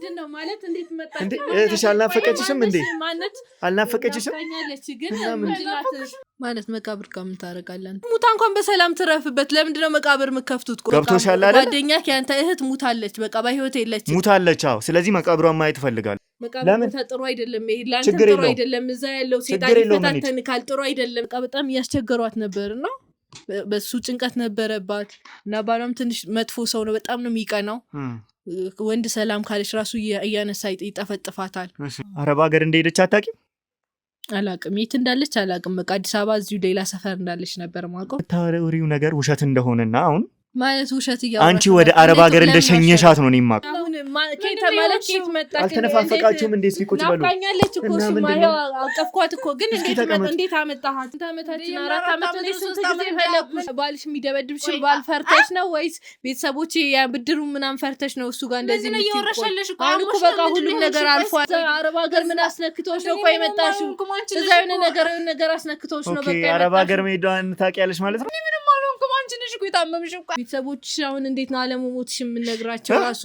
ምንድነው ማለት እንዴት መጣች እንዴ እህትሽ አልናፈቀችሽም እንዴ አልናፈቀችሽም ግን ማለት መቃብር ጋር ምን ታረጋለን ሙታ እንኳን በሰላም ትረፍበት ለምንድነው መቃብር መከፍቱት ገብቶሻል አይደል ጓደኛክ ያንተ እህት ሙታለች በቃ በህይወት የለችም ሙታለች አዎ ስለዚህ መቃብሯን ማየት ፈልጋለሁ መቃብሩ ተጥሩ አይደለም ይሄ ላንተ ጥሩ አይደለም እዛ ያለው ሴጣን ይፈታተን ካል ጥሩ አይደለም በቃ በጣም ያስቸገሯት ነበርና በሱ ጭንቀት ነበረባት እና ባሏም ትንሽ መጥፎ ሰው ነው በጣም ነው የሚቀናው ወንድ ሰላም ካለሽ ራሱ ያያነሳ ይጠፈጥፋታል አረብ ሀገር እንደሄደች አታውቂም አላቅም የት እንዳለች አላቅም በቃ አዲስ አበባ እዚሁ ሌላ ሰፈር እንዳለች ነበር ማውቀው ታሪው ነገር ውሸት እንደሆነና አሁን ማለት ውሸት ይያው አንቺ ወደ አረብ ሀገር እንደሸኘሻት ነው እኔማ ከታ ማለት ከት መጣ አልተነፋፈቃችሁም እንዴ ሲቁጭ በሉ አቃኛለች እኮ ስማያው አቀፍኳት እኮ ግን እንዴት አመጣሃት ታመታችን 4 አመት ላይ ስንት ጊዜ ፈለኩሽ ባልሽ የሚደበድብሽ ባል ፈርተሽ ነው ወይስ ቤተሰቦች ያብድሩ ምናም ፈርተሽ ነው እሱ ጋር እንደዚህ ነው ይወረሻለሽ እኮ አሁን በቃ ሁሉ ነገር አልፏል አረብ ሀገር ምን አስነክቶሽ ነው ቆይ መጣሽው እዛ የሆነ ነገር አስነክቶሽ ነው በቃ አረብ ሀገር ሜዳን ታውቂያለሽ ማለት ነው ምንም አልሆንኩም አንቺ ነሽ እኮ የታመምሽ እኮ ቤተሰቦችሽ አሁን እንዴት ነው አለመሞትሽ የምነግራቸው ራሱ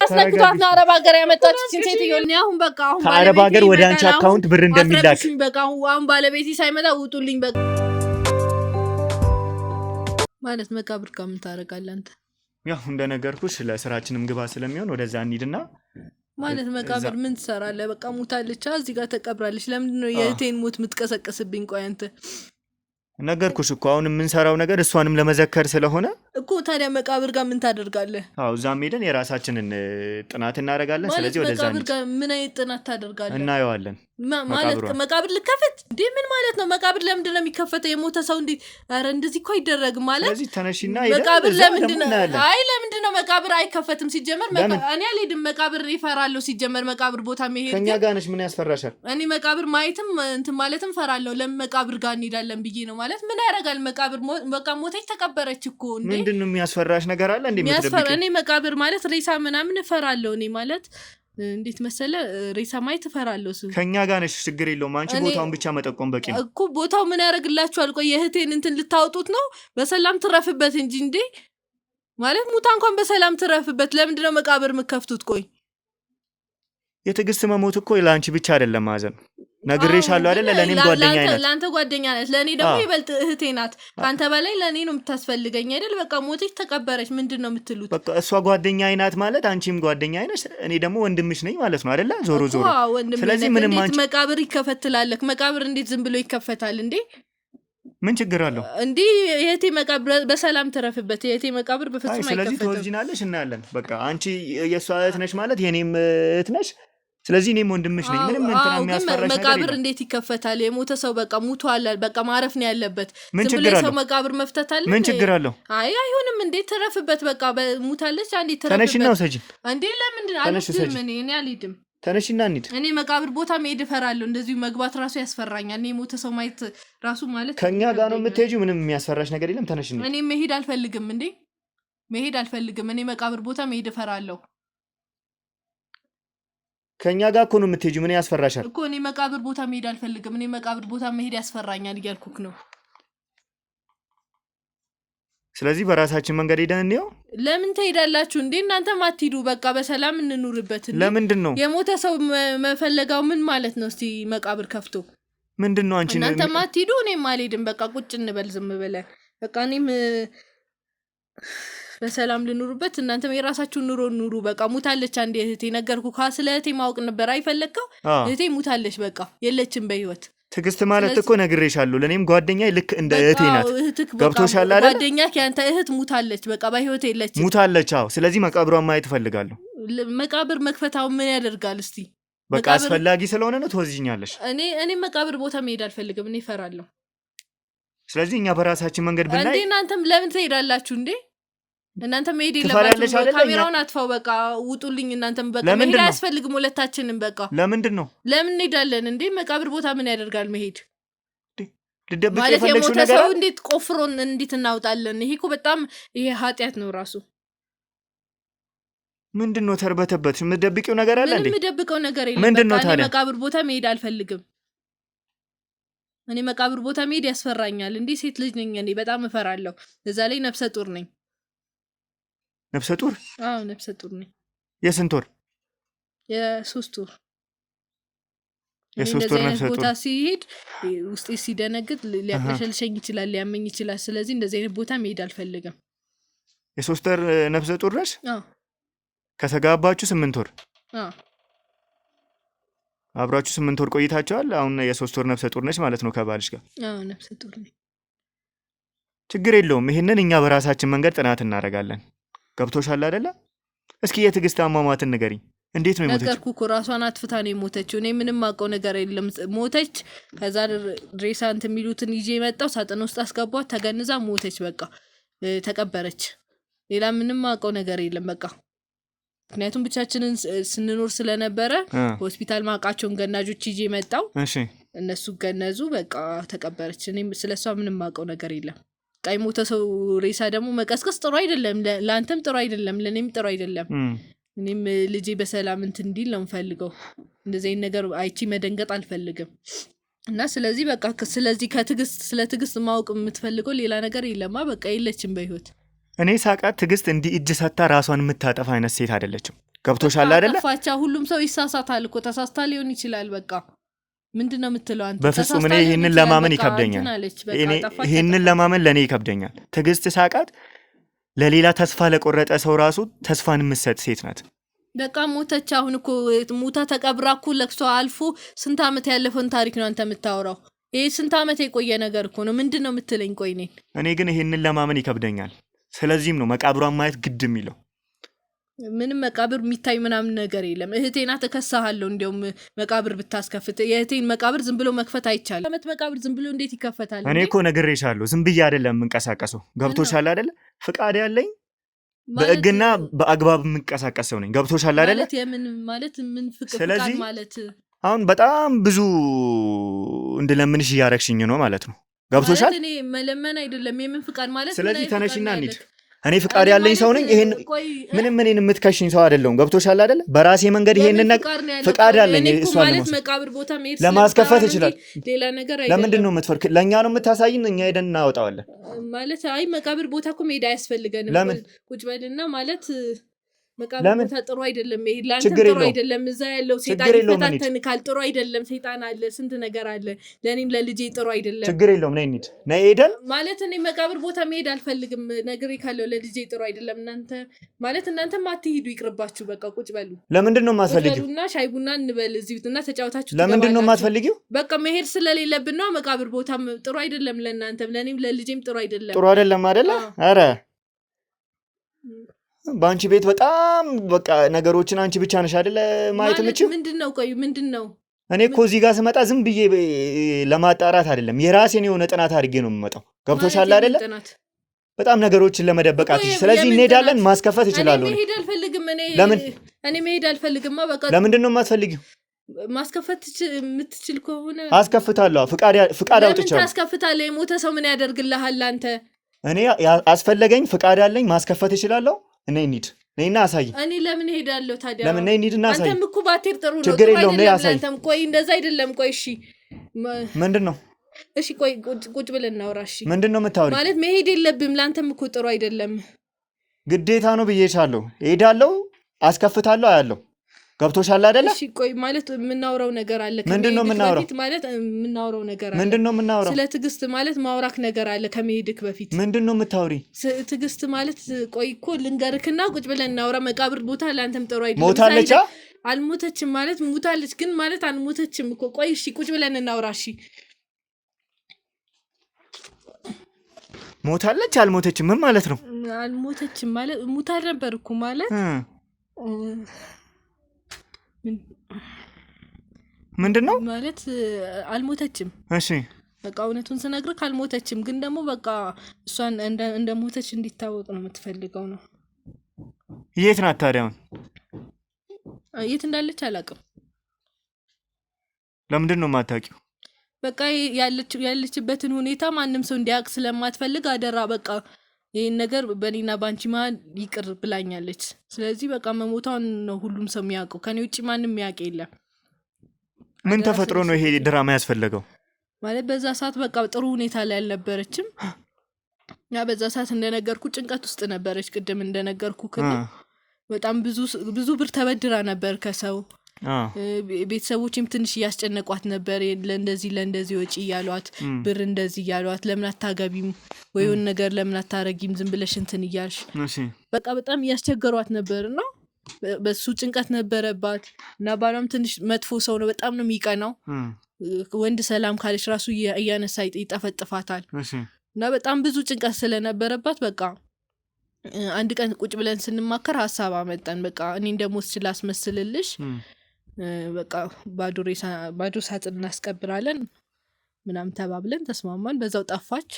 አስነክቷት ነው አረብ ሀገር ያመጣችኝ ሴትዮ ነው አሁን በቃ አሁን አረብ ሀገር ወደ አንቺ አካውንት ብር እንደሚላክ በቃ አሁን ባለቤቴ ሳይመጣ ውጡልኝ በቃ ማለት መቃብር ጋር ምን ታረጋለህ አንተ ያው እንደነገርኩሽ ለስራችንም ግባ ስለሚሆን ወደዛ እንሂድና ማለት መቃብር ምን ትሰራለህ በቃ ሞታለች እዚህ ጋር ተቀብራለች ለምንድን ነው የእቴን ሞት የምትቀሰቀስብኝ ቆይ አንተ ነገርኩሽ እኮ አሁን ምን ሰራው ነገር እሷንም ለመዘከር ስለሆነ እኮ ታዲያ መቃብር ጋር ምን ታደርጋለህ አው ዛም ሄደን የራሳችንን ጥናት እናደርጋለን ስለዚህ ወደዛ መቃብር ጋር ምን አይነት ጥናት ታደርጋለህ እናየዋለን ማለት መቃብር ልከፈት እንዴ ምን ማለት ነው መቃብር ለምንድን ነው የሚከፈተው የሞተ ሰው እንዴ አረ እንደዚህ እኮ አይደረግም ማለት ስለዚህ ተነሽና መቃብር ለምንድን ነው አይ ለምንድን ነው መቃብር አይከፈትም ሲጀመር እኔ አልሄድም መቃብር ይፈራለሁ ሲጀመር መቃብር ቦታ መሄድ ከኛ ጋር ነሽ ምን ያስፈራሻል እኔ መቃብር ማየትም እንትን ማለትም ፈራለሁ ለመቃብር ጋር እንሄዳለን ብዬ ነው ማለት ምን ያረጋል መቃብር በቃ ሞተች ተቀበረች እኮ እንዴ ምንድነው የሚያስፈራሽ ነገር አለ እንዴ የሚያስፈራ እኔ መቃብር ማለት ሬሳ ምናምን ፈራለሁ እኔ ማለት እንዴት መሰለ ሬሳ ማየት ፈራለሁ ከኛ ጋር ነሽ ችግር የለውም አንቺ ቦታውን ብቻ መጠቆም በቂ ነው እኮ ቦታው ምን ያረጋላችኋል ቆይ የእህቴን እንትን ልታውጡት ነው በሰላም ትረፍበት እንጂ እንዴ ማለት ሙታ እንኳን በሰላም ትረፍበት ለምንድነው መቃብር መከፍቱት ቆይ የትግስት መሞት እኮ ለአንቺ ብቻ አይደለም ማዘን ነግሬሻለሁ አይደለ ለኔም ጓደኛዬ ናት ላንተ ጓደኛ ነች ለኔ ደግሞ ይበልጥ እህቴ ናት ካንተ በላይ ለኔ ነው የምታስፈልገኝ አይደል በቃ ሞተች ተቀበረች ምንድነው የምትሉት በቃ እሷ ጓደኛዬ ናት ማለት አንቺም ጓደኛዬ ነሽ እኔ ደግሞ ወንድምሽ ነኝ ማለት ነው አይደለ ዞሮ ስለዚህ ምንም አንቺ መቃብር ይከፈትላለክ መቃብር እንዴት ዝም ብሎ ይከፈታል እንዴ ምን ችግር አለው እንዴ የእህቴ መቃብር በሰላም ተረፍበት የእህቴ መቃብር በፍጹም አይከፈትም ስለዚህ ተወልጂናለሽ እናያለን በቃ አንቺ የሷ እህት ነሽ ማለት የኔም እህት ነሽ ስለዚህ እኔም ወንድምሽ ነኝ ምንም እንትና የሚያስፈራሽ ነገር መቃብር እንዴት ይከፈታል የሞተ ሰው በቃ ሞቷል በቃ ማረፍ ነው ያለበት ዝም ብሎ ሰው መቃብር መፍታት አለ ምን ችግር አለው አይሆንም እንዴት ተረፍበት በቃ ሞታለች አንዴ ተረፍበት ተነሽና ሰጂ እንዴ ለምንድን አልኩት እኔ አልሄድም ተነሽና እንሂድ እኔ መቃብር ቦታ መሄድ እፈራለሁ እንደዚሁ መግባት ራሱ ያስፈራኛል እኔ ሞተ ሰው ማየት ራሱ ማለት ከኛ ጋር ነው የምትሄጂው ምንም የሚያስፈራሽ ነገር የለም ተነሽና እኔ መሄድ አልፈልግም እንዴ መሄድ አልፈልግም እኔ መቃብር ቦታ መሄድ እፈራለሁ ከኛ ጋር እኮ ነው የምትሄጂው ምን ያስፈራሻል እኮ እኔ መቃብር ቦታ መሄድ አልፈልግም እኔ መቃብር ቦታ መሄድ ያስፈራኛል እያልኩክ ነው ስለዚህ በራሳችን መንገድ ሄደን እንየው ለምን ትሄዳላችሁ እንዴ እናንተ ማትሄዱ በቃ በሰላም እንኑርበት እንዴ ለምንድን ነው የሞተ ሰው መፈለጋው ምን ማለት ነው እስቲ መቃብር ከፍቶ ምንድን ነው አንቺ እናንተ ማትሄዱ እኔም አልሄድም በቃ ቁጭ እንበል ዝም ብለን በቃ እኔም በሰላም ልኑርበት እናንተም የራሳችሁን ኑሩ በቃ ሙታለች አንዴ እህቴ ነገርኩ ስለ እህቴ ማወቅ ነበር አይፈለከው እህቴ ሙታለች በቃ የለችም በህይወት ትግስት ማለት እኮ ነግሬሻለሁ ለኔም ጓደኛዬ ልክ እንደ እህቴ ናት ገብቶሻል አይደል ጓደኛክ ያንተ እህት ሙታለች በቃ በህይወት የለችም ሙታለች አዎ ስለዚህ መቃብሯን ማየት ፈልጋለሁ መቃብር መክፈታው ምን ያደርጋል እስቲ በቃ አስፈላጊ ስለሆነ ነው ትወዝኛለሽ እኔ መቃብር ቦታ መሄድ አልፈልግም እኔ እፈራለሁ ስለዚህ እኛ በራሳችን መንገድ ብናይ እንዴ እናንተም ለምን ትሄዳላችሁ እንዴ እናንተ መሄድ የለባችሁ ካሜራውን አጥፋው በቃ ውጡልኝ እናንተም በቃ መሄድ አያስፈልግም ሁለታችንም በቃ ለምንድን ነው ለምን እንሄዳለን እንዴ መቃብር ቦታ ምን ያደርጋል መሄድ ልደብቅ የፈለግሽው ነገር ሰው እንዴት ቆፍሮን እንዴት እናውጣለን ይሄ እኮ በጣም ይሄ ኃጢያት ነው ራሱ ምንድን ነው ተርበተበት የምትደብቂው ነገር አለ እንዴ የምደብቀው ነገር የለም በቃ እኔ መቃብር ቦታ መሄድ አልፈልግም እኔ መቃብር ቦታ መሄድ ያስፈራኛል እንዴ ሴት ልጅ ነኝ እኔ በጣም እፈራለሁ እዛ ላይ ነፍሰ ጡር ነኝ ነፍሰ ጡር አዎ ነፍሰ ጡር ነኝ የስንት ወር የሶስት ወር ነፍሰ ጡር ቦታ ሲሄድ ውስጤ ሲደነግጥ ሊያቅለሸልሸኝ ይችላል ሊያመኝ ይችላል ስለዚህ እንደዚህ አይነት ቦታ መሄድ አልፈልግም የሶስት ወር ነፍሰ ጡር ነሽ አዎ ከተጋባችሁ 8 ወር አብራችሁ 8 ወር ቆይታችኋል አሁን የሶስት ወር ነፍሰ ጡር ነሽ ማለት ነው ከባልሽ ጋር አዎ ነፍሰ ጡር ነኝ ችግር የለውም ይሄንን እኛ በራሳችን መንገድ ጥናት እናደርጋለን ገብቶሻል አይደለ እስኪ የትግስት አሟሟትን ንገሪኝ እንዴት ነው የሞተችው ነገርኩ እኮ ራሷን አጥፍታ ነው የሞተችው እኔ ምንም አውቀው ነገር የለም ሞተች ከዛ ሬሳንት የሚሉትን ይዤ መጣው ሳጥን ውስጥ አስገቧት ተገንዛ ሞተች በቃ ተቀበረች ሌላ ምንም አውቀው ነገር የለም በቃ ምክንያቱም ብቻችንን ስንኖር ስለነበረ ሆስፒታል ማቃቸውን ገናጆች ይዤ መጣው እሺ እነሱ ገነዙ በቃ ተቀበረች እኔ ስለሷ ምንም አውቀው ነገር የለም ቀይ ሞተ ሰው ሬሳ ደግሞ መቀስቀስ ጥሩ አይደለም ለአንተም ጥሩ አይደለም ለኔም ጥሩ አይደለም እኔም ልጄ በሰላም እንዲል ነው ፈልገው እንደዚህ ነገር አይቺ መደንገጥ አልፈልግም እና ስለዚህ በቃ ስለዚህ ስለ ትግስት ማወቅ የምትፈልገው ሌላ ነገር የለማ በቃ የለችም በህይወት እኔ ሳቃት ትግስት እንዲህ እጅ ሰታ ራሷን የምታጠፋ አይነት ሴት አይደለችም ገብቶሻል አይደለ አፋቻ ሁሉም ሰው ይሳሳታል እኮ ተሳስታ ሊሆን ይችላል በቃ ምንድነው የምትለው አንተ በፍጹም እኔ ይሄንን ለማመን ይከብደኛል ይሄንን ለማመን ለኔ ይከብደኛል ትግስት ሳቃት ለሌላ ተስፋ ለቆረጠ ሰው ራሱ ተስፋን የምትሰጥ ሴት ናት በቃ ሞተች አሁን እኮ ሞታ ተቀብራኩ ለክሷ አልፎ ስንት አመት ያለፈውን ታሪክ ነው አንተ የምታወራው ይሄ ስንት አመት የቆየ ነገር እኮ ነው ምንድነው የምትለኝ ቆይ እኔ ግን ይሄንን ለማመን ይከብደኛል ስለዚህም ነው መቃብሯን ማየት ግድ የሚለው ምንም መቃብር የሚታይ ምናምን ነገር የለም እህቴና ተከሳሃለሁ እንደውም መቃብር ብታስከፍት የእህቴን መቃብር ዝም ብሎ መክፈት አይቻልም አመት መቃብር ዝም ብሎ እንዴት ይከፈታል እኔ እኮ ነግሬሻለሁ ዝም ብዬ አይደለም የምንቀሳቀሰው ገብቶሻል አይደለ ፍቃድ ያለኝ በእግና በአግባብ የምንቀሳቀሰው ነኝ ገብቶሻል አይደለ ማለት ምን ፍቃድ ማለት አሁን በጣም ብዙ እንደለምንሽ ያረክሽኝ ነው ማለት ነው ገብቶሻል እኔ መለመን አይደለም የምን ፍቃድ ማለት ስለዚህ ተነሽና እንሂድ እኔ ፍቃድ ያለኝ ሰው ነኝ ይሄን ምንም እኔን የምትከሽኝ ሰው አይደለም ገብቶሻል አይደለ በራሴ መንገድ ይሄንን ፍቃድ ያለኝ እሷ ማለት መቃብር ቦታ መሄድ ለማስከፈት ይችላል ሌላ ነገር አይደለም ለምንድን ነው የምትፈርክ ለኛ ነው የምታሳይን እኛ ሄደን እናወጣዋለን ማለት አይ መቃብር ቦታ እኮ መሄድ አያስፈልገንም ቁጭ በልና ማለት መቃብር ቦታ ጥሩ አይደለም ይሄ ላንተ ጥሩ አይደለም እዛ ያለው ሰይጣን ይፈታተን ካል ጥሩ አይደለም ሰይጣን አለ ስንት ነገር አለ ለኔም ለልጄ ጥሩ አይደለም ችግር የለውም ነይ እንሂድ ነይ ሄደን ማለት እኔ መቃብር ቦታ መሄድ አልፈልግም ነገር ካለው ለልጄ ጥሩ አይደለም እናንተ ማትሄዱ ይቅርባችሁ በቃ ቁጭ በሉ ለምንድን ነው የማትፈልጊው እና ሻይ ቡና እንበል እዚህና ተጫውታችሁ ለምንድን ነው የማትፈልጊው በቃ መሄድ ስለሌለብን ነው መቃብር ቦታ ጥሩ አይደለም ለእናንተም ለኔም ለልጄም ጥሩ አይደለም አይደለ አረ ባንቺ ቤት በጣም በቃ ነገሮችን አንቺ ብቻ ነሽ አይደለ ማየት ምንጭ ምንድነው እኔ እኮ እዚህ ጋር ስመጣ ዝም ብዬ ለማጣራት አይደለም የራሴን የሆነ ጥናት አድርጌ ነው የምመጣው ገብቶሻል አይደለ በጣም ነገሮችን ለመደበቃት ስለዚህ እንሄዳለን ማስከፈት ይችላል እኔ መሄድ አልፈልግም እኔ መሄድ አልፈልግም በቃ ለምንድን ነው የማትፈልጊው ማስከፈት የምትችል ከሆነ አስከፍታለሁ ፍቃድ አውጥቻለሁ ታስከፍታለህ የሞተ ሰው ምን ያደርግልሃል አንተ እኔ አስፈለገኝ ፍቃድ አለኝ ማስከፈት ይችላል እኔ እንሂድ ነይና አሳይ እኔ ለምን ሄዳለሁ ታዲያ ለምን ነይ እንሂድና አሳይ አንተም እኮ ባትሄድ ጥሩ ነው ችግር የለውም ነይ አሳይ አንተም ቆይ እንደዛ አይደለም ቆይ እሺ ምንድነው እሺ ቆይ ቁጭ ብለን እናውራ እሺ ምንድነው የምታወሪው ማለት መሄድ የለብም ላንተም እኮ ጥሩ አይደለም ግዴታ ነው ብዬሻለሁ ሄዳለሁ አስከፍታለሁ አያለሁ ገብቶሻል አይደለ እሺ ቆይ ማለት የምናወራው ነገር አለ ምንድነው የምናወራው ማለት የምናወራው ነገር አለ ምንድነው የምናወራው ስለ ትግስት ማለት ማውራክ ነገር አለ ከመሄድክ በፊት ምንድነው የምታወሪ ትግስት ማለት ቆይ እኮ ልንገርክና ቁጭ ብለን እናውራ መቃብር ቦታ ላንተም ጥሩ አይደለም ሞታለች አልሞተችም ማለት ሞታለች ግን ማለት አልሞተችም እኮ ቆይ እሺ ቁጭ ብለን እናውራ እሺ ሞታለች አልሞተችም ምን ማለት ነው አልሞተችም ማለት ሞታል ነበር እኮ ማለት ምንድነው ማለት አልሞተችም እሺ በቃ እውነቱን ስነግርህ አልሞተችም ግን ደግሞ በቃ እሷን እንደሞተች እንዲታወቅ ነው የምትፈልገው ነው የት ናት ታዲያ የት እንዳለች አላውቅም ለምንድን ነው የማታውቂው በቃ ያለችበትን ሁኔታ ማንም ሰው እንዲያውቅ ስለማትፈልግ አደራ በቃ ይሄን ነገር በኔና ባንቺ ማን ይቅር ብላኛለች ስለዚህ በቃ መሞታውን ነው ሁሉም ሰው የሚያውቀው ከኔ ውጪ ማንንም የሚያውቅ የለም ምን ተፈጥሮ ነው ይሄ ድራማ ያስፈልገው ማለት በዛ ሰዓት በቃ ጥሩ ሁኔታ ላይ አልነበረችም ያ በዛ ሰዓት እንደነገርኩ ጭንቀት ውስጥ ነበረች ቅድም እንደነገርኩ በጣም ብዙ ብር ተበድራ ነበር ከሰው ቤተሰቦችም ትንሽ ያስጨነቋት ነበር ለእንደዚህ ወጪ ያሏት ብር እንደዚህ ያሏት ለምን አታገቢም ወይውን ነገር ለምን አታረጊም ዝም ብለሽ እንትን ይያልሽ በቃ በጣም ያስቸገሯት ነበርና በሱ ጭንቀት ነበረባት እና ባሏም ትንሽ መጥፎ ሰው ነው በጣም ነው የሚቀናው ወንድ ሰላም ካለሽ ራሱ ያነሳ ይጠፈጥፋታል እና በጣም ብዙ ጭንቀት ስለነበረባት በቃ አንድ ቀን ቁጭ ብለን ስንማከር ሐሳብ አመጣን በቃ እኔ እንደሞት ስላስመስልልሽ በቃ ባዶ ሳጥን እናስቀብራለን ምናምን ተባብለን ተስማማን በዛው ጠፋች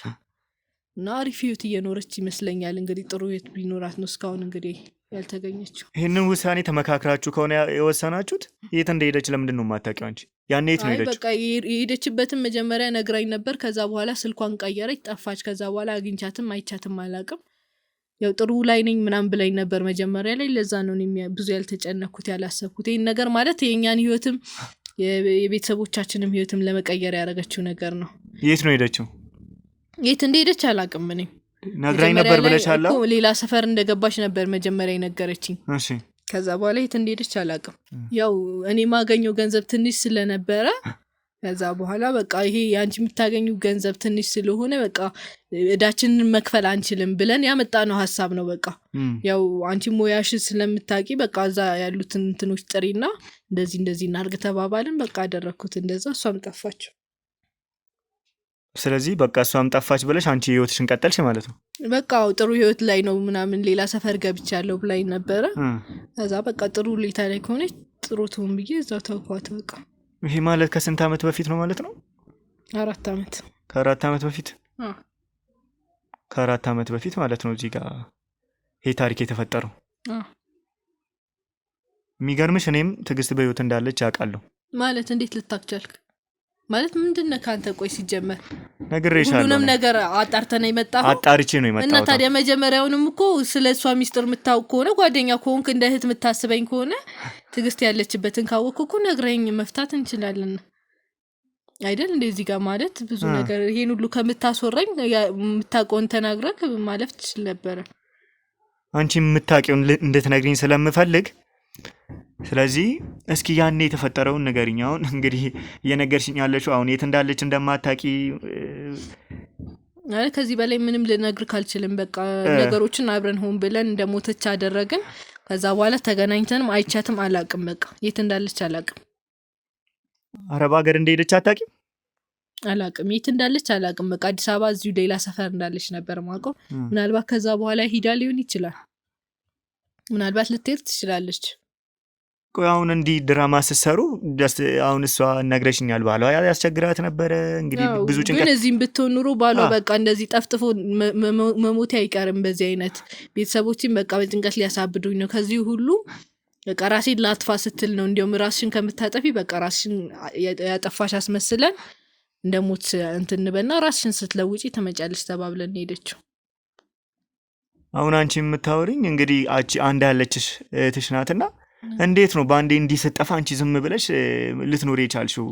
እና አሪፍ ህይወት እየኖረች ይመስለኛል እንግዲህ ጥሩ ህይወት ቢኖራት ነው እስካሁን እንግዲህ ያልተገኘችው ይሄንን ውሳኔ ተመካክራችሁ ከሆነ የወሰናችሁት የት እንደሄደች ለምንድን ነው የማታውቂው አንቺ ያኔ የት ነው ሄደች በቃ የሄደችበትን መጀመሪያ ነግራኝ ነበር ከዛ በኋላ ስልኳን ቀየረች ጠፋች ከዛ በኋላ አግኝቻትም አይቻትም አላውቅም ያው ጥሩ ላይ ነኝ ምናምን ብላኝ ነበር መጀመሪያ ላይ ለዛ ነው ብዙ ያልተጨነኩት ያላሰብኩት ይሄን ነገር ማለት የኛን ህይወትም የቤተሰቦቻችንም ህይወትም ለመቀየር ያደረገችው ነገር ነው የት ነው ሄደችው የት እንደሄደች አላውቅም እኔ ነግራኝ ነበር ብለሻለሁ ሌላ ሰፈር እንደገባች ነበር መጀመሪያ የነገረችኝ እሺ ከዛ በኋላ የት እንደሄደች አላውቅም ያው እኔ ማገኘው ገንዘብ ትንሽ ስለነበረ ከዛ በኋላ በቃ ይሄ ያንቺ የምታገኙ ገንዘብ ትንሽ ስለሆነ በቃ እዳችንን መክፈል አንችልም ብለን ያመጣነው ሐሳብ ነው በቃ ያው አንቺ ሞያሽ ስለምታቂ በቃ እዛ ያሉትን እንትኖች ጥሪና እንደዚህ እናርግ ተባባልን በቃ አደረኩት እንደዛ እሷም ጠፋች ስለዚህ በቃ እሷም ጠፋች ብለሽ አንቺ ህይወትሽን ቀጠልሽ ማለት ነው በቃ ጥሩ ህይወት ላይ ነው ምናምን ሌላ ሰፈር ገብቻለሁ ብላኝ ነበረ ከዛ በቃ ጥሩ ሁኔታ ላይ ከሆነች ጥሩ ትሁን ብዬ እዛው ተውኳት በቃ ይሄ ማለት ከስንት አመት በፊት ነው ማለት ነው 4 አመት ከ4 አመት በፊት ከ4 አመት በፊት ማለት ነው እዚህ ጋር ይሄ ታሪክ የተፈጠረው የሚገርምሽ እኔም ትግስት በህይወት እንዳለች ያውቃለሁ ማለት እንዴት ልታክቻልክ ማለት ምንድነው ካንተ ቆይ ሲጀመር ነግሬሻለሁ ሁሉንም ነገር አጣርተና ይመጣው አጣርቼ ነው ይመጣው እና ታዲያ መጀመሪያውንም እኮ ስለሷ ሚስጥር ምታውቅ ከሆነ ጓደኛ ከሆንክ እንደ እህት ምታስበኝ ከሆነ ትግስት ያለችበትን ካወቅኩ እኮ ነግረኝ መፍታት እንችላለን አይደል እንደዚህ ጋር ማለት ብዙ ነገር ይሄን ሁሉ ከምታስወራኝ ምታቆን ተናግረክ ማለፍ ትችል ነበር አንቺ ምታቂውን እንድትነግሪኝ ስለምፈልግ ስለዚህ እስኪ ያኔ የተፈጠረውን ነገርኛው እንግዲህ እየነገርሽኝ ያለሽው አሁን የት እንዳለች እንደማታቂ አለ ከዚህ በላይ ምንም ልነግር ካልችልም በቃ ነገሮችን አብረን ሆን ብለን እንደሞተች አደረግን ከዛ በኋላ ተገናኝተንም አይቻትም አላቅም በቃ የት እንዳለች አላቅም አረብ ሀገር እንደሄደች አታቂም አላቅም የት እንዳለች አላቅም በቃ አዲስ አበባ እዚሁ ሌላ ሰፈር እንዳለች ነበር ማውቀው ምናልባት ከዛ በኋላ ሂዳ ሊሆን ይችላል ምናልባት ልትሄድ ትችላለች ቆይ አሁን እንዲ ድራማ ሲሰሩ አሁን እሷ ነግረሽኛል ባሏ ያስቸግራት ነበር እንግዲህ ብዙ ጭንቀት ግን እዚህም ብትሆን ኑሮ ባሏ በቃ እንደዚህ ጠፍጥፎ መሞት አይቀርም በዚህ አይነት ቤተሰቦችን በቃ በጭንቀት ሊያሳብዱኝ ነው ከዚህ ሁሉ በቃ ራሴን ላጥፋ ስትል ነው እንዲያውም ራስሽን ከምታጠፊ በቃ ራስሽን ያጠፋሽ አስመስለን እንደሞት እንትንበና ራስሽን ስትለውጪ ተመጫለሽ ተባብለን ሄደችው አሁን አንቺ የምታወሪኝ እንግዲህ አንድ ያለችሽ እህትሽ ናትና እንዴት ነው ባንዴ እንዲሰጠፋ አንቺ ዝም ብለሽ ልትኖር የቻልሽው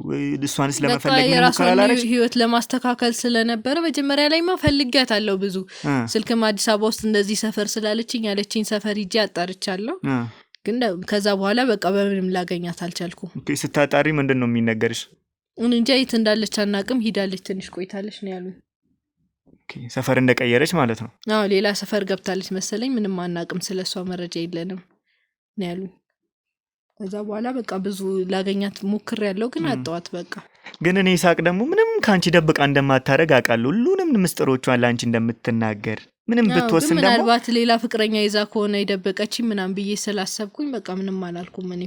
እሷንስ ለመፈለግ ምን ከላላረሽ ህይወት ለማስተካከል ስለነበረ መጀመሪያ ላይማ ፈልጊያታለሁ ብዙ ስልክም አዲስ አበባ ውስጥ እንደዚህ ሰፈር ስላለችኝ ያለችኝ ሰፈር ሂጄ አጣርቻለሁ ግን ከዛ በኋላ በቃ በምንም ላገኛት አልቻልኩም ኦኬ ስታጣሪ ምንድነው የሚነገርሽ እንጃ የት እንዳለች አናቅም ሂዳለች ትንሽ ቆይታለች ነው ያሉኝ ኦኬ ሰፈር እንደቀየረች ማለት ነው አዎ ሌላ ሰፈር ገብታለች መሰለኝ ምንም አናቅም ስለሷ መረጃ የለንም ነው ያሉኝ ከዛ በኋላ በቃ ብዙ ላገኛት ሞክር ያለው ግን አጣዋት በቃ ግን እኔ ሳቅ ደግሞ ምንም ካንቺ ደብቃ እንደማታረግ አውቃለሁ ሁሉንም ምስጥሮቿን ላንቺ እንደምትናገር ምንም ብትወስን ደግሞ ምናልባት ሌላ ፍቅረኛ ይዛ ከሆነ የደበቀች ምናምን ብዬ ስላሰብኩኝ በቃ ምንም አላልኩም እኔ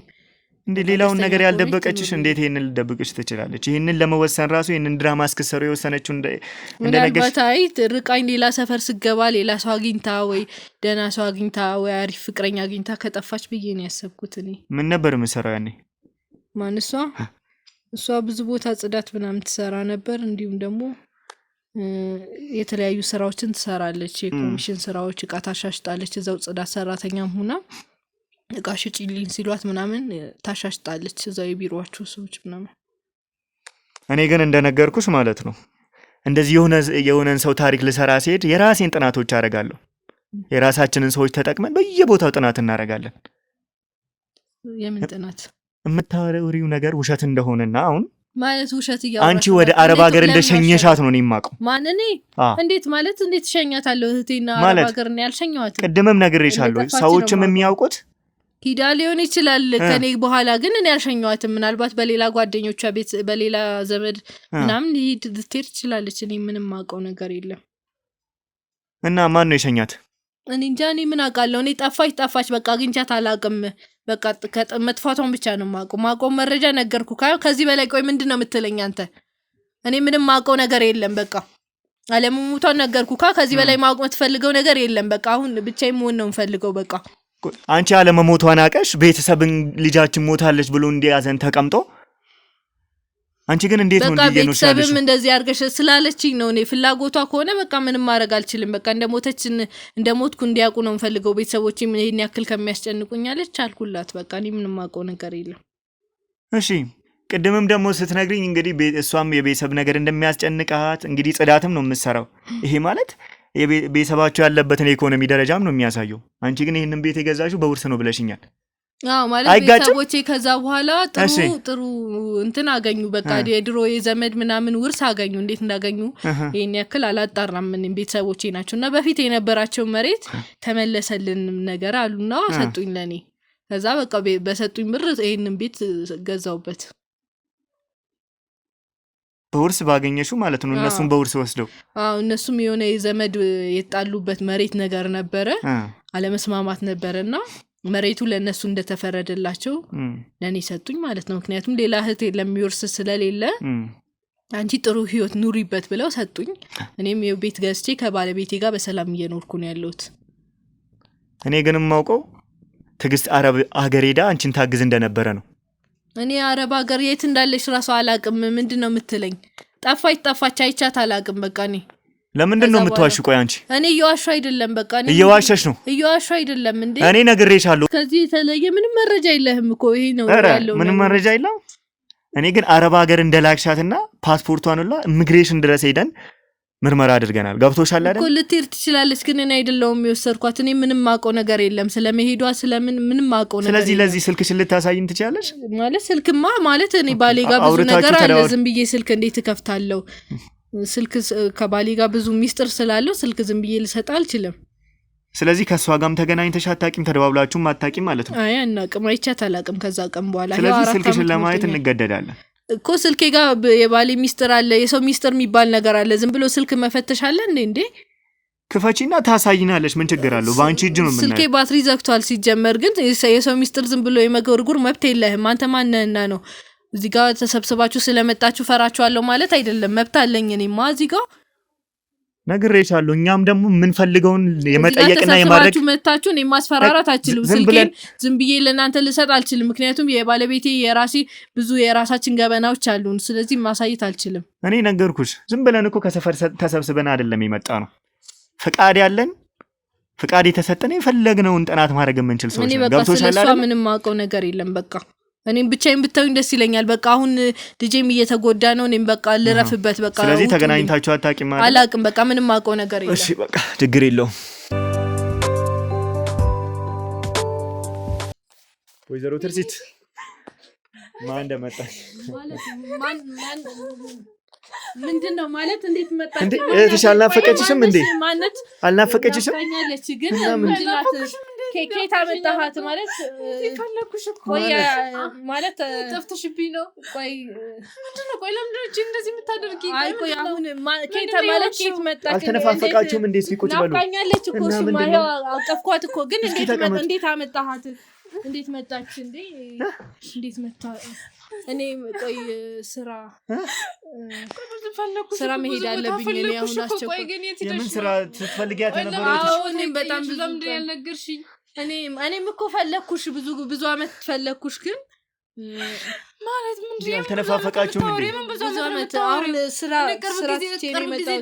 እንዴ ሌላውን ነገር ያልደበቀችሽ እንዴት ይሄንን ልደብቅሽ ትችላለች ይሄንን ለመወሰን ራሱ ይሄንን ድራማ እስከሰሩ የወሰነችው እንደነገርሽ በታይ ርቃኝ ሌላ ሰፈር ስገባ ሌላ ሰው አግኝታ ወይ ደና ሰው አግኝታ ወይ አሪፍ ፍቅረኛ አግኝታ ከጠፋች ብዬ ነው ያሰብኩት እኔ ምን ነበር መሰራው ያኔ ማንሷ እሷ ብዙ ቦታ ጽዳት ምናምን ትሰራ ነበር እንዲሁም ደግሞ የተለያዩ ስራዎችን ትሰራለች የኮሚሽን ስራዎች እቃ ታሻሽጣለች እዛው ጽዳት ሰራተኛም ሆና እቃ ሽጪልኝ ሲሏት ምናምን ታሻሽጣለች እዛው የቢሮዋቸው ሰዎች ምናምን እኔ ግን እንደነገርኩሽ ማለት ነው እንደዚህ የሆነን ሰው ታሪክ ልሰራ ሲሄድ የራሴን ጥናቶች አደርጋለሁ የራሳችንን ሰዎች ተጠቅመን በየቦታው ጥናት እናደርጋለን የምን ጥናት የምታወሪው ነገር ውሸት እንደሆነና አሁን ማለት ውሸት እያወራሽ አንቺ ወደ አረብ ሀገር እንደሸኘሻት ነው የማውቀው። ማን እኔ? እንዴት ማለት እንዴት ሸኛታለሁ? እህቴና አረብ ሀገር ነው ያልሸኘኋት። ቅድምም ነግሬሻለሁ። ሰዎችም የሚያውቁት ሂዳ ሊሆን ይችላል ከኔ በኋላ ግን እኔ ያልሸኘኋትም። ምናልባት በሌላ ጓደኞቿ ቤት በሌላ ዘመድ ምናምን ልትሄድ ትችላለች። እኔ ምንም ማውቀው ነገር የለም። እና ማን ነው የሸኛት? እኔ እንጃ። እኔ ምን አውቃለሁ? እኔ ጠፋች በቃ አግኝቻት አላውቅም። በቃ መጥፋቷን ብቻ ነው ማውቀው መረጃ ነገርኩ። ከዚህ በላይ ቆይ ምንድን ነው የምትለኝ አንተ? እኔ ምንም ማውቀው ነገር የለም። በቃ አለመሞቷን ነገርኩ። ከዚህ በላይ ማወቅ የምትፈልገው ነገር የለም። በቃ አሁን ብቻዬን መሆን ነው የምፈልገው። በቃ አንቺ አለመሞቷን አውቀሽ ቤተሰብን ልጃችን ሞታለች ብሎ እንዲያዘን ተቀምጦ አንቺ ግን እንዴት ነው እንዲየነው ሻለሽ? ቤተሰብም እንደዚህ አድርገሽ ስላለችኝ ነው። እኔ ፍላጎቷ ከሆነ በቃ ምንም ማድረግ አልችልም። በቃ እንደሞትኩ እንዲያውቁ ነው የምፈልገው። ቤተሰቦቼም ይሄን ያክል ከሚያስጨንቁኝ አለች አልኩላት። በቃ እኔ ምንም ማውቀው ነገር የለም። እሺ ቅድምም ደግሞ ስትነግሪኝ እንግዲህ እሷም የቤተሰብ ነገር እንደሚያስጨንቃት እንግዲህ ጽዳትም ነው የምትሰራው። ይሄ ማለት ቤተሰባቸው ያለበትን የኢኮኖሚ ደረጃም ነው የሚያሳየው። አንቺ ግን ይሄንን ቤት የገዛሽው በውርስ ነው ብለሽኛል። ማለት ቤተሰቦቼ ከዛ በኋላ ጥሩ እንትን አገኙ። በቃ የድሮ የዘመድ ምናምን ውርስ አገኙ። እንዴት እንዳገኙ ይሄን ያክል አላጣራም። ምን ቤተሰቦቼ ናቸውና በፊት የነበራቸው መሬት ተመለሰልን ነገር አሉና ሰጡኝ ለኔ። ከዛ በቃ በሰጡኝ ብር ይሄንን ቤት ገዛውበት። በውርስ ባገኘሽው ማለት ነው? እነሱም በውርስ ወስደው? እነሱም የሆነ የዘመድ የጣሉበት መሬት ነገር ነበረ፣ አለመስማማት ነበረና መሬቱ ለነሱ እንደተፈረደላቸው ለኔ ሰጡኝ ማለት ነው። ምክንያቱም ሌላ እህት ለሚወርስ ስለሌለ አንቺ ጥሩ ህይወት ኑሪበት ብለው ሰጡኝ። እኔም የቤት ገዝቼ ከባለቤቴ ጋር በሰላም እየኖርኩ ነው ያለሁት። እኔ ግን የማውቀው ትግስት አረብ ሀገር ሄዳ አንቺን ታግዝ እንደነበረ ነው። እኔ አረብ ሀገር የት እንዳለሽ ራሱ አላቅም። ምንድነው የምትለኝ? ጠፋች አይቻት አላቅም። በቃ እኔ ለምንድን ነው የምትዋሽ? ቆይ አንቺ እኔ እየዋሻ አይደለም። በቃ እኔ እየዋሻሽ ነው። እየዋሻ አይደለም እንዴ? እኔ ነግሬሻለሁ። ከዚህ የተለየ ምንም መረጃ የለህም እኮ። ይሄ ነው ያለው። ምንም መረጃ የለም። እኔ ግን አረብ ሀገር እንደላክሻትና ፓስፖርቷን ሁላ ኢሚግሬሽን ድረስ ሄደን ምርመራ አድርገናል። ገብቶሻል አይደል? እኮ ልትሄድ ትችላለች ግን እኔ አይደለሁም የወሰድኳት። እኔ ምንም ማውቀው ነገር የለም ስለመሄዷ ምንም ማውቀው ነገር። ስለዚህ ለዚህ ስልክሽን ልታሳይኝ ትችላለሽ? ማለት ስልክማ ማለት እኔ ባሌ ጋር ብዙ ነገር አለ። ዝም ብዬ ስልክ እንዴት እከፍታለሁ? ስልክ ከባሌ ጋር ብዙ ሚስጥር ስላለው ስልክ ዝም ብዬ ልሰጥ አልችልም። ስለዚህ ከሷ ጋርም ተገናኝተሽ አታውቂም? ተደባብላችሁም አታውቂም ማለት ነው? አይ አናውቅም፣ አይቻት አላውቅም ከዛ ቀን በኋላ። ስለዚህ ስልክሽን ለማየት እንገደዳለን እኮ። ስልኬ ጋር የባሌ ሚስጥር አለ፣ የሰው ሚስጥር የሚባል ነገር አለ። ዝም ብሎ ስልክ መፈተሽ አለ እንዴ? ክፈቺና ታሳይናለሽ። ምን ችግር አለው? በአንቺ እጅ ነው የምናየው። ስልኬ ባትሪ ዘግቷል። ሲጀመር ግን የሰው ሚስጥር ዝም ብሎ የመጎርጎር መብት የለህም። አንተ ማንነህና ነው እዚህ ጋር ተሰብስባችሁ ስለመጣችሁ ፈራችኋለሁ ማለት አይደለም። መብት አለኝ እኔማ እዚህ ጋር ነግሬሻለሁ። እኛም ደግሞ የምንፈልገውን የመጠየቅና የማድረግ መታችሁ እኔ ማስፈራራት አልችልም። ስልኬን ዝም ብዬ ለእናንተ ልሰጥ አልችልም። ምክንያቱም የባለቤቴ የራሴ ብዙ የራሳችን ገበናዎች አሉን። ስለዚህ ማሳየት አልችልም። እኔ ነገርኩሽ። ዝም ብለን እኮ ከሰፈር ተሰብስበን አይደለም የመጣ ነው። ፍቃድ ያለን ፍቃድ የተሰጠን የፈለግነውን ጥናት ማድረግ የምንችል ሰዎች ነው። ገብቶሻል አይደል? ምንም ማውቀው ነገር የለም። በቃ እኔም ብቻዬን ብታዩኝ ደስ ይለኛል። በቃ አሁን ልጄም እየተጎዳ ነው። እኔም በቃ ልረፍበት። በቃ ስለዚህ ተገናኝታችሁ አታውቂም ማለት? አላውቅም። በቃ ምንም ማውቀው ነገር የለም። እሺ በቃ ችግር የለውም። ወይዘሮ ትርሲት ማን እንደመጣች ምንድነው ማለት? እንዴት መጣች? እንዴ እህትሽ አልናፈቀችሽም እንዴ? ማለት አልናፈቀችሽም? ታኛለች ግን ምንድናት? ኬኬታ መጣሃት ማለት ይፈለኩሽ እኮ ማለት ጠፍተሽብኝ ነው። ቆይ ምንድነው? ቆይ ለምን ነው እንደዚህ የምታደርጊ? አይ ቆይ አሁን ኬታ ማለት ኬት መጣ? አልተነፋፈቃችሁም እንዴ? ሲቆጭ በሉ ናፈቃኛለች እኮ እሱማ ይኸው አቀፍኳት እኮ። ግን እንዴት አመጣሃት? እንዴት መጣች እንዴ? እንዴት መጣ? እኔ ቆይ ስራ መሄድ አለብኝ። እኔ አሁን አስቸኳይ የምን ስራ ትፈልጊያት ነበር? እኔ በጣም ብዙ ለምንድን ያልነገርሽኝ? እኔም እኮ ፈለኩሽ፣ ብዙ አመት ፈለኩሽ። ግን ማለት ምንድነው ያልተነፋፈቃችሁም እንዴ? ብዙ አመት አሁን ስራ ጊዜ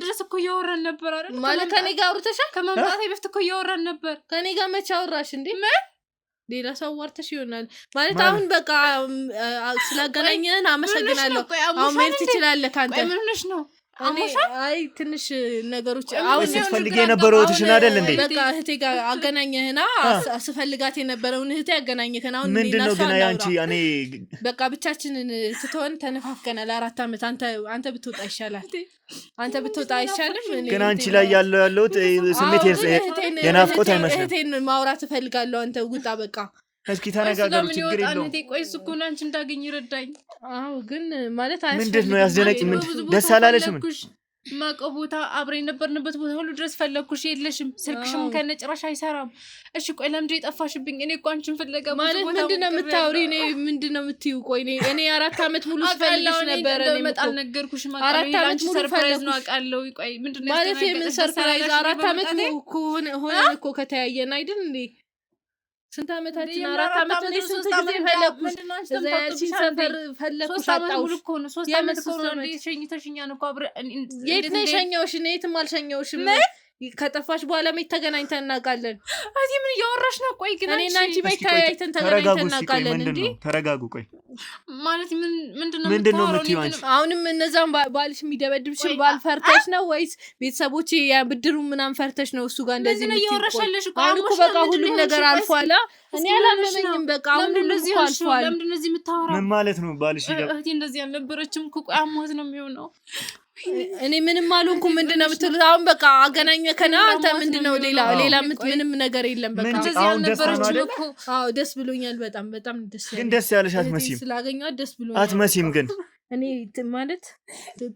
ድረስ እኮ እያወራን ነበር አይደል? ማለት ከኔ ጋር አውርተሻል? ከመምጣቴ በፊት እኮ እያወራን ነበር። ከኔ ጋር መቼ አወራሽ እንዴ? ሌላ ሰው ወርተሽ ይሆናል ማለት። አሁን በቃ ስላገናኘን አመሰግናለሁ። አሁን መሄድ ትችላለህ። ካንተ ምን ሆነሽ ነው? አይ ትንሽ ነገሮች አሁን ስትፈልጊ የነበረው እህትሽን አይደል እንዴ? በቃ እህቴ ጋር አገናኘህና አስፈልጋት የነበረውን እህቴ ያገናኘከና አሁን ምንድነው ግን አንቺ እኔ በቃ ብቻችንን ስትሆን ተነፋፍቀናል 4 አመት አንተ ብትወጣ ይሻላል አንተ ብትወጣ አይሻልም ግን አንቺ ላይ ያለው ስሜት የናፍቆት አይመስልም እህቴን ማውራት እፈልጋለሁ አንተ ውጣ በቃ እስኪ ተነጋገሩ ችግር የለውም አንተ ቆይስ እኮ አንቺ እንዳገኝ ይረዳኝ አዎ ግን ማለት ምንድነው ያስደነቂ ደስ አላለሽም ማቀው ቦታ አብረን ነበርንበት ቦታ ሁሉ ድረስ ፈለኩሽ የለሽም ስልክሽም ከነጭራሽ አይሰራም እሺ ቆይ ለምንድን የጠፋሽብኝ እኔ እኮ አንቺን ፍለጋ ማለት ምንድነው የምታውሪ ምንድነው የምትዩ ቆይ እኔ 4 አመት ሙሉ ፈልግሽ ነበር እኔ መጣል ነገርኩሽ ማለት ነው አንቺ ሰርፕራይዝ ነው አቃለው ቆይ ምንድነው ማለት የምን ሰርፕራይዝ 4 አመት ሆነ እኮ ከተያየን አይደል እንዴ ስንት አመታችን 4 አመት ነው ስንት ጊዜ ፈለኩሽ እዛችን ሰፈር ፈለኩሽ አጣውሽ 3 አመት ነው ሸኝተሽኛ ነው እኮ አብረ የት ነው ሸኛውሽ ነው የትም አልሸኛውሽም ከጠፋሽ በኋላ ምን ተገናኝተን እናውቃለን አዚ ምን ያወራሽ ነው ቆይ ግን እኔና አንቺ ባይታያይተን ተገናኝተን እናውቃለን እንዴ ተረጋጉ ቆይ ማለት ምንድነው የምትይው አንቺ አሁንም እነዛም ባልሽ የሚደበድብሽ ባልፈርተሽ ነው ወይስ ቤተሰቦቼ ብድሩ ምናምን ፈርተሽ ነው እሱ ጋር እንደዚህ ነው ያወራሻለሽ አሁን እኮ በቃ ሁሉም ነገር አልፏላ እኔ አላመነኝም በቃ አሁን እንደዚህ አልፏል ለምንድነው እንደዚህ የምታወራው ምን ማለት ነው ባልሽ እህቴ እንደዚህ አልነበረችም እኮ ቆይ አሟት ነው የሚሆነው እኔ ምንም አልሆንኩም ምንድነው የምትሉት አሁን በቃ አገናኘከና አንተ ምንድነው ሌላ ምንም ነገር የለም በቃ እንደዚህ አልነበረችም እኮ አዎ ደስ ብሎኛል በጣም ደስ ግን ደስ ያለሽ አትመሲም ስላገኘኋት ደስ ብሎኛል አትመሲም ግን እኔ ማለት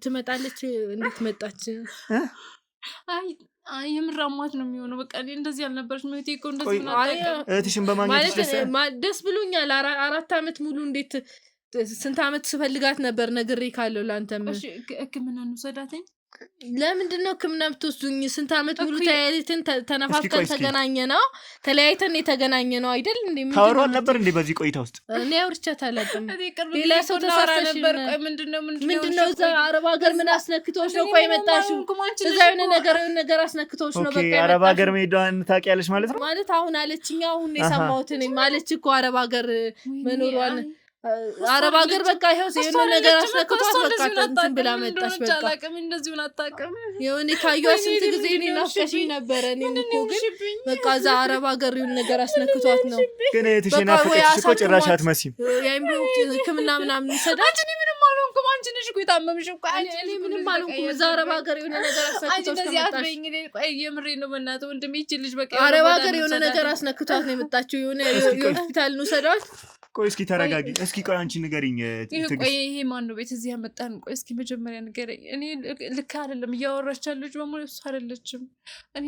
ትመጣለች እንዴት መጣች አይ የምራሟት ነው የሚሆነው በቃ እኔ እንደዚህ አልነበረች ነው እኮ እንደዚህ ነው እህትሽን በማግኘት ደስ ብሎኛል 4 አመት ሙሉ እንዴት ስንት አመት ስፈልጋት ነበር ነግሬ ካለው ላንተም እሺ ህክምና ነው ሰዳተኝ ለምንድነው ህክምና ብትወስዱኝ ስንት አመት ሙሉ ተያይተን ተነፋፍቀን ተገናኘና ተለያይተን የተገናኘነው አይደል እንዴ ታወራው ነበር እንዴ በዚህ ቆይታ ውስጥ እኔ አውርቻት አላውቅም ሌላ ሰው ተሳስተሽ ነበር ቆይ ምንድነው እዛ አረብ ሀገር ምን አስነክቶሽ ነው ቆይ መጣሽው እዛ የሆነ ነገር አስነክቶሽ ነው በቃ አረብ ሀገር መሄዷን ታውቂያለሽ ማለት ነው ማለት አሁን አለችኛ አሁን የሰማሁት እኔ ማለች እኮ አረብ ሀገር መኖሯን አረብ ሀገር በቃ ይሄው የሆነ ነገር አስነክቷት በቃ እንትን ብላ መጣሽ በቃ አላውቅም እንደዚሁን አታውቅም የሆነ ካዩዋ ስንት ጊዜ እኔ ናፍቀሽኝ ነበር እኔ እኮ ግን በቃ እዛ አረብ ሀገር የሆነ ነገር አስነክቷት ነው ግን እህትሽን አፈቀሽ እኮ ጭራሽ አትመሲም የአይምሮ ህክምና ምናምን ሰዳች እኔ ምንም አልሆንኩም አንቺ ነሽ እኮ የታመምሽ እኮ እኔ ምንም አልሆንኩም እዛ አረብ ሀገር የሆነ ነገር አስነክቷት እንደዚህ አትበይኝ ቆይ የምሬን ነው በእናትህ ወንድሜ ይችልሽ በቃ አረብ ሀገር የሆነ ነገር አስነክቷት ነው የመጣችው የሆነ ሆስፒታል ነው ሰዳች ቆይ እስኪ ተረጋጊ እስኪ ቆይ አንቺ ንገሪኝ ቆይ ይሄ ማን ነው ቤት እዚህ ያመጣን ቆይ እስኪ መጀመሪያ ንገረኝ እኔ ልክ አይደለም እያወራች ያለች በሙሉ እሱ አይደለችም እኔ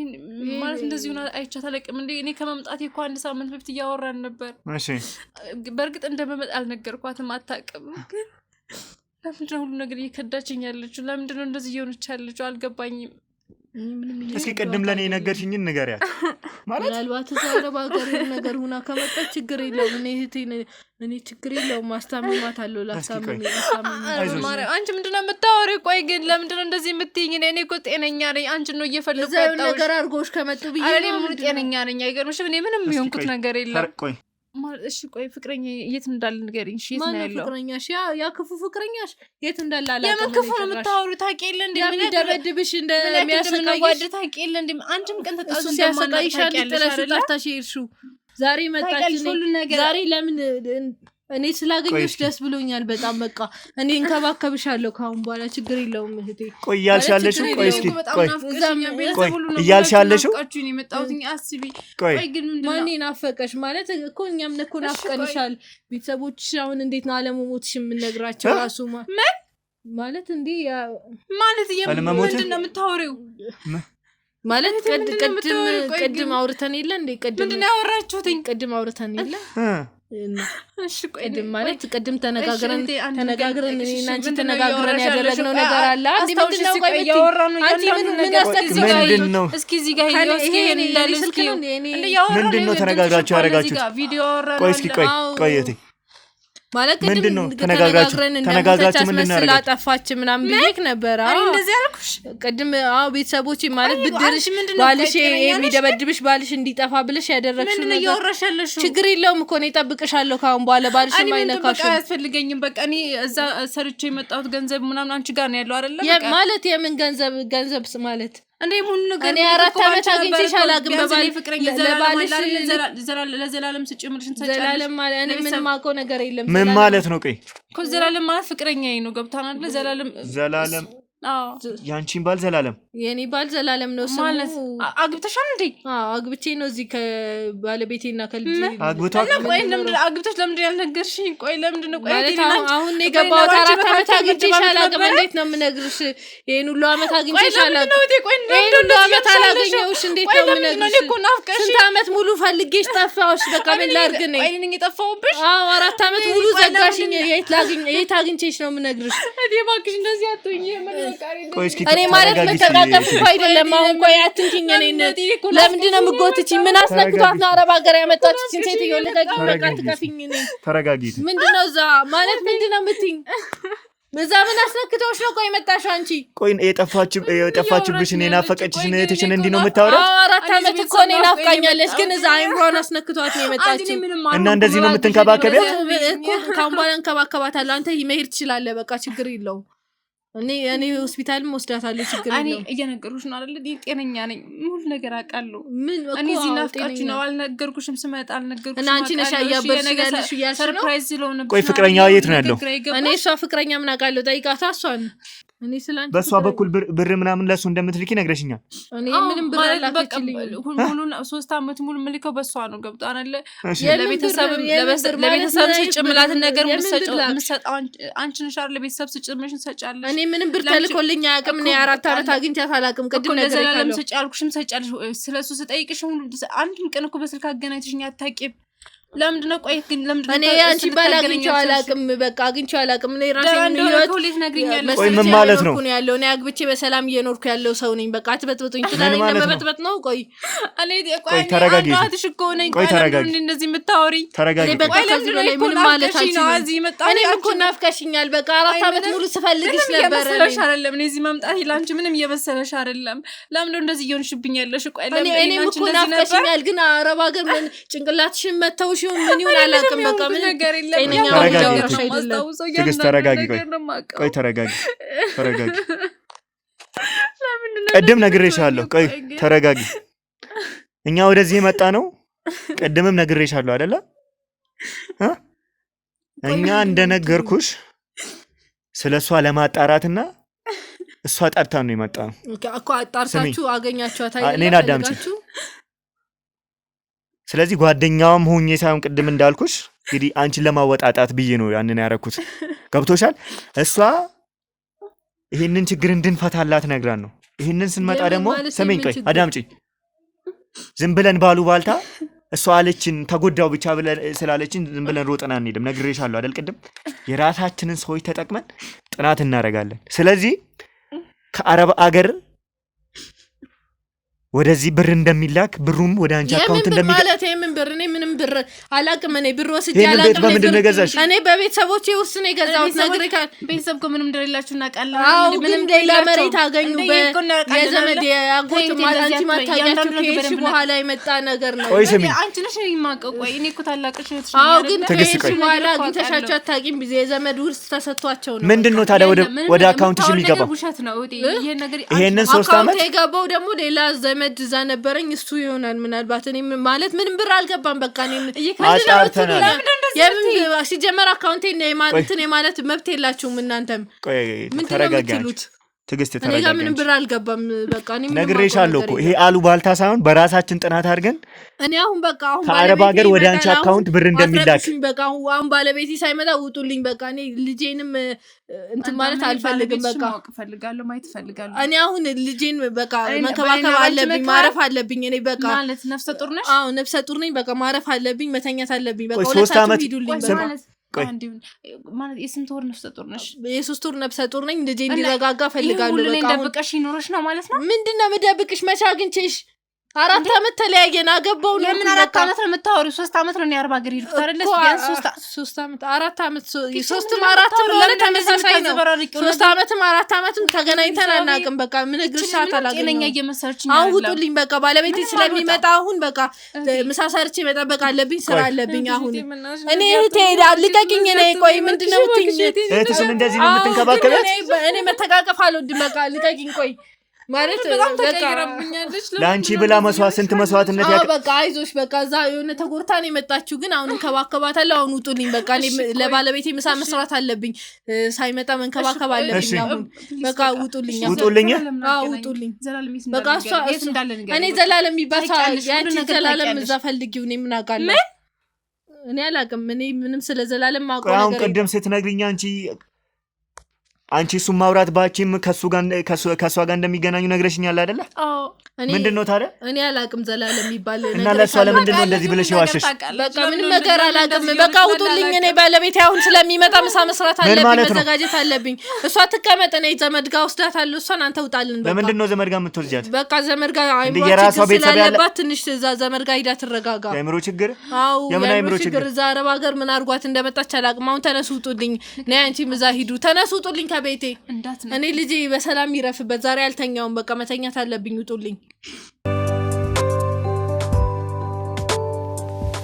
ማለት እንደዚህ ሆነ አይቻት አለቅም እንዴ እኔ ከመምጣቴ እኮ 1 ሳምንት በፊት እያወራን ነበር እሺ በእርግጥ እንደመመጣ አልነገርኳትም አታውቅም ግን ለምንድነው ሁሉ ነገር እየከዳችኝ ያለችው ለምንድነው እንደዚህ እየሆነች ያለችው አልገባኝም እስኪ ቀድም ለኔ ነገርሽኝን ንገሪያት ማለት ምናልባት አረብ ሀገር ነገር ሆና ከመጣች ችግር የለውም እኔ ችግር የለውም ማስታመማት አለው ላስታመም አንቺ ምንድነው የምታወሪው ቆይ ግን ለምንድነው እንደዚህ የምትይኝ እኔ እኮ ጤነኛ ነኝ አንቺ ነው እየፈለኩ ያጣው ነገር አድርጎሽ ከመጡ ብዬ እኔ ምን ጤነኛ ነኝ አይገርምሽም እኔ ምንም የሆንኩት ነገር የለም ቆይ እሺ ቆይ ፍቅረኛ የት እንዳለ ንገሪኝ እሺ የት ነው ያለው ፍቅረኛሽ ያ ክፉ ፍቅረኛሽ የት እንዳለ አላውቅም የምን ክፉ ነው የምታወሪው ታውቂለ እንዴ ምን ደበድብሽ እንደሚያሰቃይሽ ወደ ታውቂለ እንዴ አንቺም ቀን ተጣልቶ እንደማናውቅ ታውቂያለሽ ጠርታሽ ይርሹ ዛሬ መጣች ዛሬ ለምን እኔ ስላገኘሽ ደስ ብሎኛል በጣም በቃ እኔ እንከባከብሻለሁ ካሁን በኋላ ችግር የለውም እህቴ ቆይ ያልሻለሽው ቆይ እስኪ ቆይ ያልሻለሽው ቆይ ግን ማን ናፈቀሽ ማለት እኮ እኛም እኮ ናፍቀንሻል ቤተሰቦችሽ አሁን እንዴት ነው አለመሞትሽ የምንነግራቸው ራሱ ማለት እንዴ ማለት ምንድነው የምታወሪው ማለት ቅድም አውርተን የለ እንዴ ምንድነው ያወራችሁት ቅድም አውርተን የለ እሺ ቆይ ማለት ቅድም ተነጋግረን እኔና አንቺ ተነጋግረን ያደረግነው ነገር አለ አንዴ ምንድነው ቆይ ያወራነው ምንድነው እስኪ እዚህ ጋር ሄዶ እስኪ እንዳለ እስኪ ምንድነው ተነጋግራችሁ ያደረጋችሁት ቪዲዮ አወራነው ቆይ እስኪ ቆይ እቴ ማለት ቅድም ተነጋግራችሁ ምንድነው ስላጠፋች ምናምን ብዬሽ ነበር እኔ እንደዚህ ያልኩሽ ቅድም ቤተሰቦች ማለት ብድርሽ ባልሽ የሚደበድብሽ ባልሽ እንዲጠፋ ብለሽ ያደረግሽው ምንድነው ያወራሻለሽ ችግር የለውም እኮ ነው ይጠብቅሻለሁ ካሁን በኋላ ባልሽ ማይነካሽ በቃ ያስፈልገኝም በቃ እኔ እዛ ሰርቼ የመጣሁት ገንዘብ ምናምን አንቺ ጋር ነው ያለው አይደል በቃ ማለት የምን ገንዘብ ማለት እንዴ ሁሉ ነገር እኔ 4 አመት አግኝቼሽ አላግም በባል ፍቅረኛ ለዘላለም ስጭምልሽን ሰጫለሽ ዘላለም ማለት እኔ ምን ማውቀው ነገር የለም ምን ማለት ነው ቆይ እኮ ዘላለም ማለት ፍቅረኛዬ ነው ገብታናል ዘላለም ያንቺን ባል ዘላለም የኔ ባል ዘላለም ነው ማለት አግብተሻል እንዴ አግብቼ ነው እዚህ ከባለቤቴና ከልጅ አግብቷል ቆይ አግብተሽ ለምን ያልነገርሽኝ ቆይ ለምን ነው ቆይ አሁን የገባው 4 አመት አግኝቼሽ አላግም እንዴት ነው የምነግርሽ ይሄን ሁሉ አመት አግኝቼሽ አላግም ይሄን ሁሉ አመት አላገኘሁሽ እንዴት ነው የምነግርሽ ስንት አመት ሙሉ ፈልጌሽ ጠፋሁሽ በቃ ምን ላድርግ ነኝ ቆይ ነኝ የጠፋሁብሽ 4 አመት ሙሉ ዘጋሽኝ የት አግኝቼሽ ነው የምነግርሽ እዴ እባክሽ እንደዚህ አትሁኝ እኔ ማለት መተቃቀፍ አይደለም አሁን ቆይ አትንኪኝ እኔን ለምንድን ነው የምትጎትቺኝ ምን አስነክቷት ነው አረብ ሀገር ያመጣችኝ ሴትዮ ልቀቂኝ በቃ ትከፊኝ ነኝ ተረጋጊ ምንድነው እዛ ማለት ምንድነው የምትይኝ በዛ ምን አስነክቶሽ ነው ቆይ መጣሽ አንቺ ቆይ የጠፋችብሽን የናፈቀችሽን እህትሽን እንዲህ ነው የምታወራው 4 አመት እኮ ነው ናፍቃኛለች ግን እዛ አይምሮን አስነክቷት ነው የመጣችው እና እንደዚህ ነው የምትንከባከቢያት እኮ ካሁን በኋላ እንከባከባታለሁ አንተ መሄድ ትችላለህ በቃ ችግር የለውም እኔ ሆስፒታልም ወስዳታለሁ ችግር የለውም እኔ እየነገርኩሽ ነው አይደል እኔ ጤነኛ ነኝ ሙሉ ነገር አውቃለሁ እኔ እዚህ ናፍቃችሁ ነው አልነገርኩሽም ስመጣ አልነገርኩሽም እና አንቺ ነሽ ያያበርሽ ያልሽ ነው ሰርፕራይዝ ስለሆነ ቆይ ፍቅረኛው የት ነው ያለው እኔ እሷ ፍቅረኛ ምን አውቃለሁ ጠይቃታ እሷን እኔ ስላንቺ በሷ በኩል ብር ምናምን ለሱ እንደምትልኪ ነግረሽኛል እኔ ምንም ብር አላከችልኝ ሁሉን 3 አመት ሙሉ ምልከው በሷ ነው ገብቷን አለ ለቤተሰብ ስጭምላት ነገር ምሰጣው አንቺ ነሽ አይደል ለቤተሰብ ስጭምሽን ሰጫለሽ እኔ ምንም ብር ተልኮልኝ አያውቅም እኔ 4 አመት አግኝቻት አላውቅም ቅድም ነገር ለዘላለም ሰጫልኩሽም ሰጫለሽ ስለሱ ስጠይቅሽ አንድም ቀን እኮ በስልክ አገናኝተሽኝ አታውቂም ለምንድነው ቆይ ግን ለምንድነው እኔ አንቺ ባላግኝቻው አላውቅም በቃ አግኝቻው አላውቅም እኔ ራሴን ነው ቆይ ምን ማለት ነው ያለው እኔ አግብቼ በሰላም እየኖርኩ ያለው ሰው ነኝ በቃ አትበጥብጡኝ ትዳሬን ለመበጥበጥ ነው ቆይ ቆይ ተረጋጊ እናትሽ እኮ ነኝ ቆይ እንደዚህ የምታወሪ ተረጋጊ በቃ ከዚህ በላይ ምን ማለት አልችልም እኔ እኮ ናፍቀሽኛል በቃ 4 አመት ሙሉ ስፈልግሽ ነበር እኔ አይደለም እኔ እዚህ መምጣት ይላንቺ ምንም እየበሰለሽ አይደለም ለምን እንደዚህ እየሆንሽብኝ ያለሽ ቆይ እኔ እኮ ናፍቀሽኛል ግን አረብ ሀገር ምን ጭንቅላትሽን መተውሽ ምን ይሁን አላውቅም በቃ ምን ነገር የለም ትግስት ተረጋጊ ቆይ ተረጋጊ ቅድም ነግሬሻለሁ ቆይ ተረጋጊ እኛ ወደዚህ የመጣ ነው ቅድምም ነግሬሻለሁ አይደለ እኛ እንደነገርኩሽ ስለሷ ለማጣራትና እሷ ጠርታ ነው የመጣ ነው እኮ አጣርታችሁ አገኛችኋት እኔን አዳምጪ ስለዚህ ጓደኛውም ሆኜ ሳይሆን ቅድም እንዳልኩሽ እንግዲህ አንቺን ለማወጣጣት ብዬ ነው ያንን ያረኩት ገብቶሻል እሷ ይሄንን ችግር እንድንፈታላት ነግራን ነው ይሄንን ስንመጣ ደግሞ ሰሜን ቆይ አዳምጪ ዝም ብለን ባሉ ባልታ እሷ አለችን ተጎዳው ብቻ ብለን ስላለችን ዝም ብለን ሮጥና እንሄድም ነግሬሻለሁ አይደል ቅድም የራሳችንን ሰዎች ተጠቅመን ጥናት እናደርጋለን ስለዚህ ከአረብ አገር ወደዚህ ብር እንደሚላክ ብሩም ወደ አንቺ አካውንት እንደሚገባ ማለት የምን ብር እኔ ምንም ብር አላቅም እኔ ብር ወስጄ አላቅም እኔ በቤተሰቦቼ ውስጥ ነው የገዛሁት ነግሬካል ቤተሰብ እኮ ምንም እንደሌላችሁ እናውቃለን ምንም ሌላ መሬት አገኙ የዘመድ ያጎት ማላንቺ ማታያችሁ ከሄድሽ በኋላ የመጣ ነገር ነው አንቺ ነሽ የማውቀው ቆይ እኔ እኮ ታላቅሽ ነሽ ግን ከሄድሽ በኋላ አግኝተሻቸው አታውቂም የዘመድ ውርስ ተሰጥቷቸው ነው ምንድነው ታዲያ ወደ አካውንትሽ የሚገባው ውሸት ነው ይሄን ነገር ይሄንን 3 አመት የገባው ደግሞ ሌላ ዘመድ እዛ ነበረኝ እሱ ይሆናል ምናልባት እኔ ማለት ምንም ብር አልገባም በቃ እኔ ሲጀመር አካውንቴ እንትን ማለት መብት የላችሁም እናንተም ምን ተረጋጋችሁ ትግስት ተረጋጋችሁ እኔ ጋር ምንም ብር አልገባም በቃ እኔ ነግሬሻለሁ እኮ ይሄ አሉ ባልታ ሳይሆን በራሳችን ጥናት አድርገን እኔ አሁን በቃ ከአረብ ሀገር ወደ አንቺ አካውንት ብር እንደሚላክ በቃ አሁን ባለቤቴ ሳይመጣ ውጡልኝ በቃ እኔ ልጄንም እንትን ማለት አልፈልግም በቃ ፈልጋለሁ ማየት ፈልጋለሁ እኔ አሁን ልጄን በቃ መንከባከብ አለብኝ ማረፍ አለብኝ እኔ በቃ ማለት ነፍሰ ጡር ነሽ አዎ ነፍሰ ጡር ነኝ በቃ ማረፍ አለብኝ መተኛት አለብኝ በቃ 3 አመት ሂዱልኝ ማለት የስንት ወር ነፍሰ ጡር ነሽ የ3 ወር ነፍሰ ጡር ነኝ ልጄ እንዲረጋጋ ፈልጋለሁ በቃ ደብቀሽ ይኖርሽ ነው ማለት ነው ምንድነው መደብቅሽ መቻ አግኝቼሽ 4 አመት ተለያየን አገባው ነው የምን 4 አመት ነው የምታወሪው 3 አመት ነው ያርባ ገሪ ይርኩት አይደል ቢያንስ 3 አመት 4 አመት 3ም 4ም ለምን ተመሳሳይ ነው 3 አመትም 4 አመትም ተገናኝተን አናውቅም በቃ ምን ግርሻት አላገኘው ጤነኛ እየመሰለችኝ አሁን ውጡልኝ በቃ ባለቤቴ ስለሚመጣ አሁን በቃ ምሳ ሰርቼ መጠበቅ አለብኝ ስራ አለብኝ አሁን እኔ እህቴ ልቀቂኝ እኔ ቆይ ምንድነው የምትይኝ እህትሽን እንደዚህ ነው የምትንከባከበት እኔ መተቃቀፍ አልወድም በቃ ልቀቂኝ ቆይ ማለት በቃ ላንቺ ብላ መስዋዕት ስንት መስዋዕትነት በቃ አይዞሽ በቃ እዛ የሆነ ተጎርታን የመጣችው ግን አሁን እንከባከባታለሁ አሁን ውጡልኝ በቃ እኔ ለባለቤቴ ምሳ መስራት አለብኝ ሳይመጣ መንከባከብ አለብኝ አሁን በቃ ውጡልኝ ውጡልኝ በቃ እኔ ዘላለም ይባሳ ያንቺ ዘላለም እዛ ፈልጊው እኔ ምን አውቃለሁ እኔ አላውቅም እኔ ምንም ስለ ዘላለም ማውቀው ነገር አሁን ቀደም ስትነግሪኝ አንቺ እሱን ማውራት ባቺም ከሷ ጋር እንደሚገናኙ ነግረሽኛል አይደለ? አዎ ምንድነው ታዲያ? እኔ አላውቅም ዘላለም ይባል ነገር እና ለሷ ለምንድነው እንደዚህ ብለሽ ያዋሸሽ? በቃ ምንም ነገር አላውቅም በቃ ውጡልኝ እኔ ባለቤቴ አሁን ስለሚመጣ ምሳ መስራት አለብኝ መዘጋጀት አለብኝ እሷ ትቀመጥ እኔ ዘመድ ጋር ወስዳታለሁ እሷን አንተ ውጣልን በቃ ለምንድነው ዘመድ ጋር የምትወስጃት? በቃ ዘመድ ጋር አይሟች ስላለባት ትንሽ ዘመድ ጋር ሂዳ ትረጋጋ የአእምሮ ችግር አዎ የምን አእምሮ ችግር እዛ አረብ ሀገር ምን አርጓት እንደመጣች አላውቅም አሁን ተነሱ ውጡልኝ ነይ አንቺ ምዛ ሂዱ ተነሱ ውጡልኝ ከቤቴ እኔ ልጄ በሰላም ይረፍበት ዛሬ አልተኛውም በቃ መተኛት አለብኝ ውጡልኝ